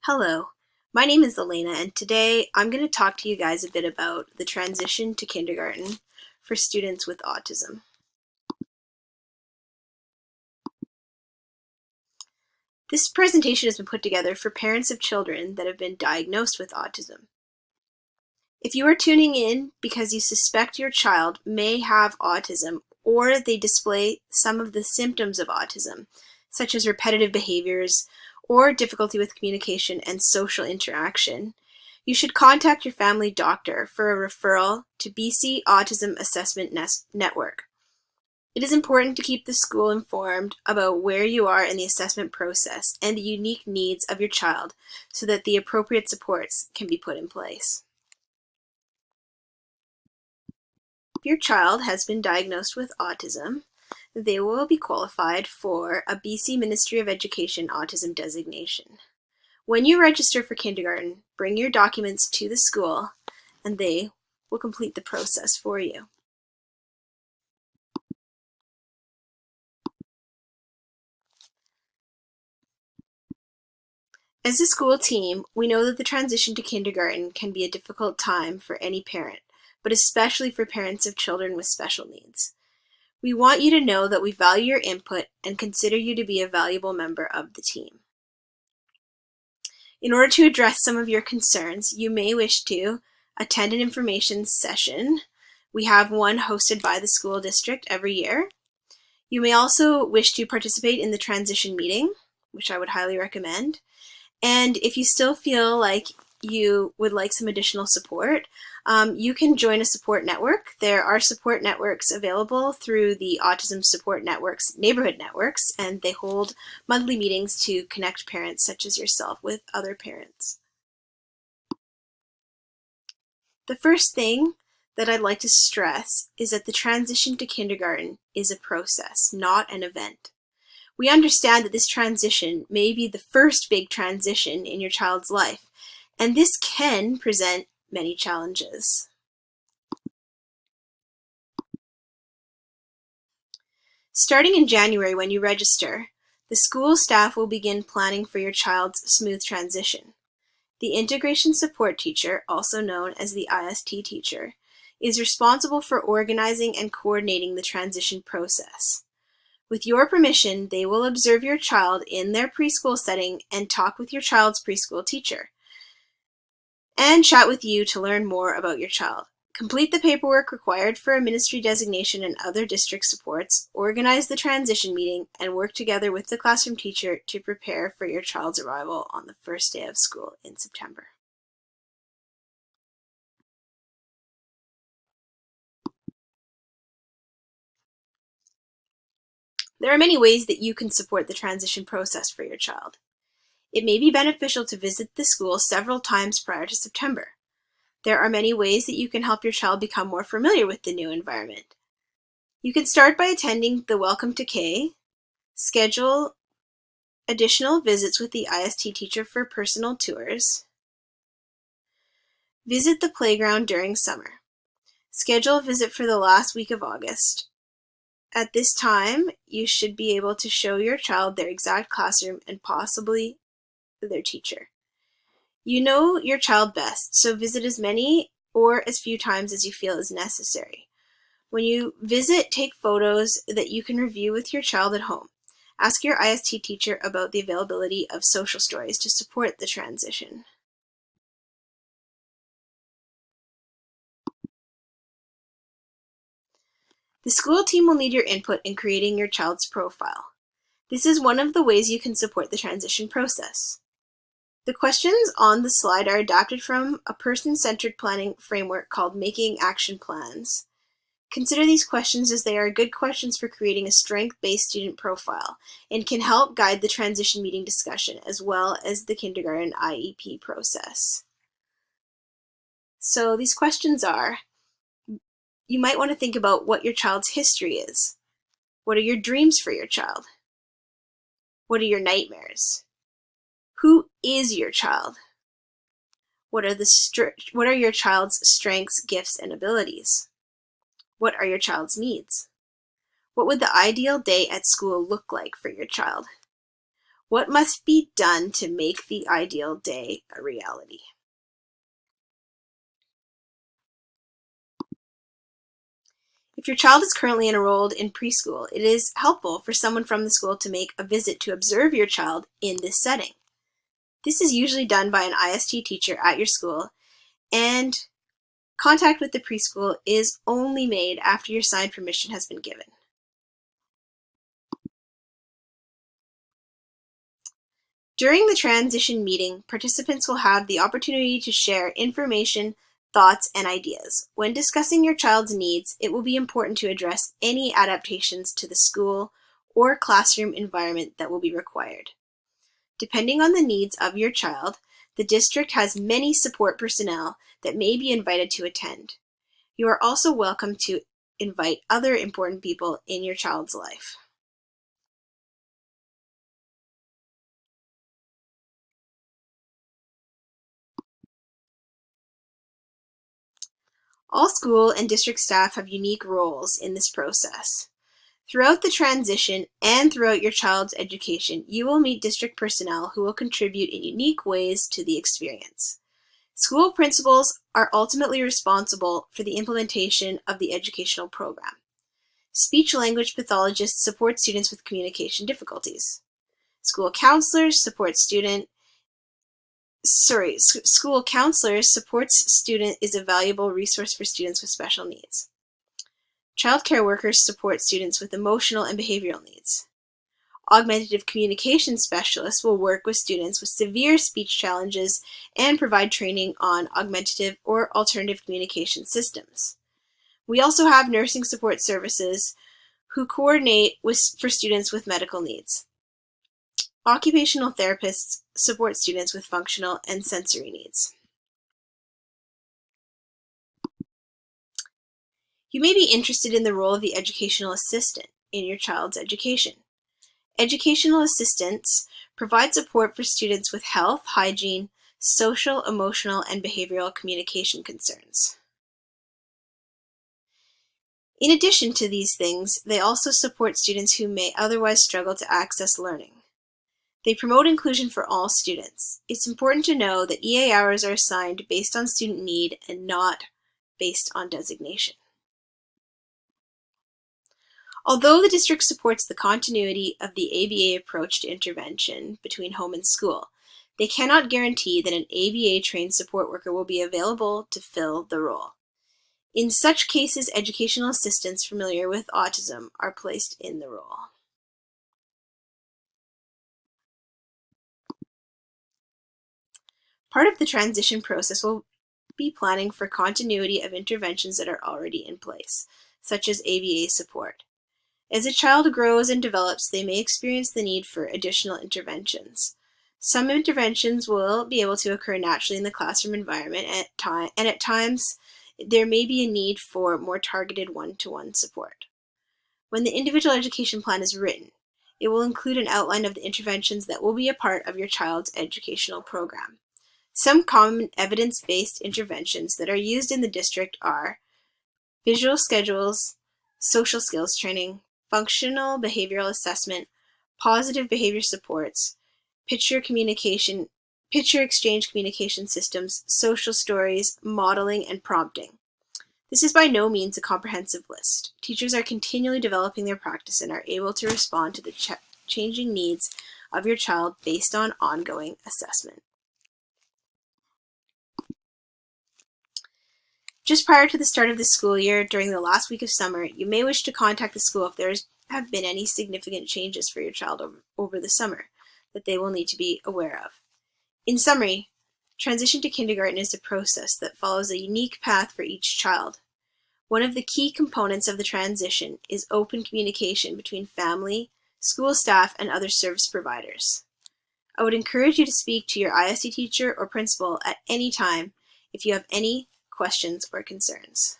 Hello, my name is Elena, and today I'm going to talk to you guys a bit about the transition to kindergarten for students with autism. This presentation has been put together for parents of children that have been diagnosed with autism. If you are tuning in because you suspect your child may have autism or they display some of the symptoms of autism, such as repetitive behaviors or difficulty with communication and social interaction, you should contact your family doctor for a referral to BC Autism Assessment Network. It is important to keep the school informed about where you are in the assessment process and the unique needs of your child so that the appropriate supports can be put in place. If your child has been diagnosed with autism, they will be qualified for a BC Ministry of Education autism designation. When you register for kindergarten, bring your documents to the school and they will complete the process for you. As a school team, we know that the transition to kindergarten can be a difficult time for any parent, but especially for parents of children with special needs. We want you to know that we value your input and consider you to be a valuable member of the team. In order to address some of your concerns, you may wish to attend an information session. We have one hosted by the school district every year. You may also wish to participate in the transition meeting, which I would highly recommend. And if you still feel like you would like some additional support, you can join a support network. There are support networks available through the Autism Support Network's neighborhood networks, and they hold monthly meetings to connect parents such as yourself with other parents. The first thing that I'd like to stress is that the transition to kindergarten is a process, not an event. We understand that this transition may be the first big transition in your child's life, and this can present many challenges. Starting in January when you register, the school staff will begin planning for your child's smooth transition. The integration support teacher, also known as the IST teacher, is responsible for organizing and coordinating the transition process. With your permission, they will observe your child in their preschool setting and talk with your child's preschool teacher, and chat with you to learn more about your child. Complete the paperwork required for a ministry designation and other district supports, organize the transition meeting, and work together with the classroom teacher to prepare for your child's arrival on the first day of school in September. There are many ways that you can support the transition process for your child. It may be beneficial to visit the school several times prior to September. There are many ways that you can help your child become more familiar with the new environment. You can start by attending the Welcome to K, schedule additional visits with the IST teacher for personal tours, visit the playground during summer, schedule a visit for the last week of August. At this time, you should be able to show your child their exact classroom and possibly their teacher. You know your child best, so visit as many or as few times as you feel is necessary. When you visit, take photos that you can review with your child at home. Ask your IST teacher about the availability of social stories to support the transition. The school team will need your input in creating your child's profile. This is one of the ways you can support the transition process. The questions on the slide are adapted from a person-centered planning framework called Making Action Plans. Consider these questions as they are good questions for creating a strength-based student profile and can help guide the transition meeting discussion as well as the kindergarten IEP process. So these questions are, you might want to think about what your child's history is. What are your dreams for your child? What are your nightmares? Who is your child? What are your child's strengths, gifts, and abilities? What are your child's needs? What would the ideal day at school look like for your child? What must be done to make the ideal day a reality? If your child is currently enrolled in preschool, it is helpful for someone from the school to make a visit to observe your child in this setting. This is usually done by an IST teacher at your school, and contact with the preschool is only made after your signed permission has been given. During the transition meeting, participants will have the opportunity to share information, thoughts, and ideas. When discussing your child's needs, it will be important to address any adaptations to the school or classroom environment that will be required. Depending on the needs of your child, the district has many support personnel that may be invited to attend. You are also welcome to invite other important people in your child's life. All school and district staff have unique roles in this process. Throughout the transition and throughout your child's education, you will meet district personnel who will contribute in unique ways to the experience. School principals are ultimately responsible for the implementation of the educational program. Speech-language pathologists support students with communication difficulties. School counselors supports student is a valuable resource for students with special needs. Child care workers support students with emotional and behavioral needs. Augmentative communication specialists will work with students with severe speech challenges and provide training on augmentative or alternative communication systems. We also have nursing support services who coordinate for students with medical needs. Occupational therapists support students with functional and sensory needs. You may be interested in the role of the educational assistant in your child's education. Educational assistants provide support for students with health, hygiene, social, emotional, and behavioral communication concerns. In addition to these things, they also support students who may otherwise struggle to access learning. They promote inclusion for all students. It's important to know that EA hours are assigned based on student need and not based on designation. Although the district supports the continuity of the ABA approach to intervention between home and school, they cannot guarantee that an ABA-trained support worker will be available to fill the role. In such cases, educational assistants familiar with autism are placed in the role. Part of the transition process will be planning for continuity of interventions that are already in place, such as ABA support. As a child grows and develops, they may experience the need for additional interventions. Some interventions will be able to occur naturally in the classroom environment, and at times there may be a need for more targeted one-to-one support. When the individual education plan is written, it will include an outline of the interventions that will be a part of your child's educational program. Some common evidence-based interventions that are used in the district are visual schedules, social skills training, functional behavioral assessment, positive behavior supports, picture exchange communication systems, social stories, modeling, and prompting. This is by no means a comprehensive list. Teachers are continually developing their practice and are able to respond to the changing needs of your child based on ongoing assessment. Just prior to the start of the school year, during the last week of summer, you may wish to contact the school if there have been any significant changes for your child over the summer that they will need to be aware of. In summary, transition to kindergarten is a process that follows a unique path for each child. One of the key components of the transition is open communication between family, school staff, and other service providers. I would encourage you to speak to your ISD teacher or principal at any time if you have any questions or concerns.